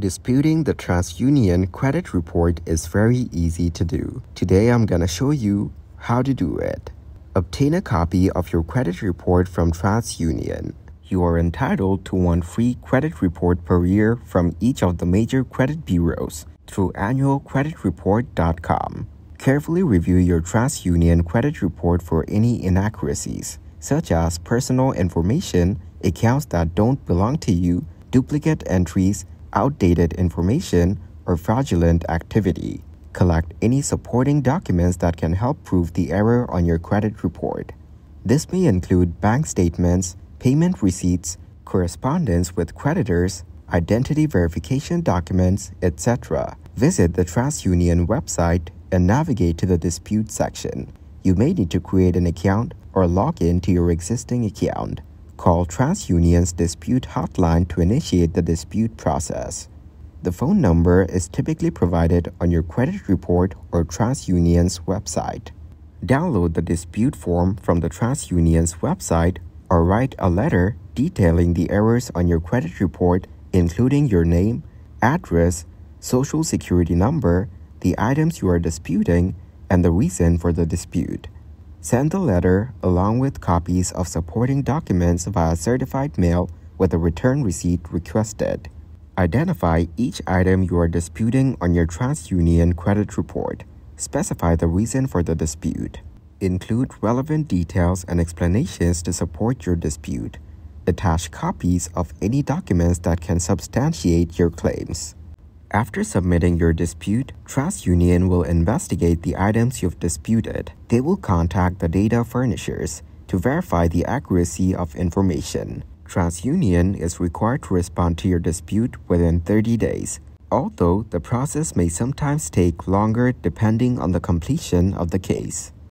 Disputing the Transunion credit report is very easy to do. Today I'm gonna show you how to do it. Obtain a copy of your credit report from Transunion. You are entitled to one free credit report per year from each of the major credit bureaus through annualcreditreport.com. Carefully review your Transunion credit report for any inaccuracies, such as personal information, accounts that don't belong to you, duplicate entries, outdated information, or fraudulent activity. Collect any supporting documents that can help prove the error on your credit report. This may include bank statements, payment receipts, correspondence with creditors, identity verification documents, etc. Visit the Transunion website and navigate to the dispute section. You may need to create an account or log in to your existing account. Call Transunion's dispute hotline to initiate the dispute process. The phone number is typically provided on your credit report or Transunion's website. Download the dispute form from the Transunion's website or write a letter detailing the errors on your credit report, including your name, address, social security number, the items you are disputing, and the reason for the dispute. Send the letter along with copies of supporting documents via certified mail with a return receipt requested. Identify each item you are disputing on your Transunion credit report. Specify the reason for the dispute. Include relevant details and explanations to support your dispute. Attach copies of any documents that can substantiate your claims. After submitting your dispute, Transunion will investigate the items you've disputed. They will contact the data furnishers to verify the accuracy of information. Transunion is required to respond to your dispute within 30 days, although the process may sometimes take longer depending on the completion of the case.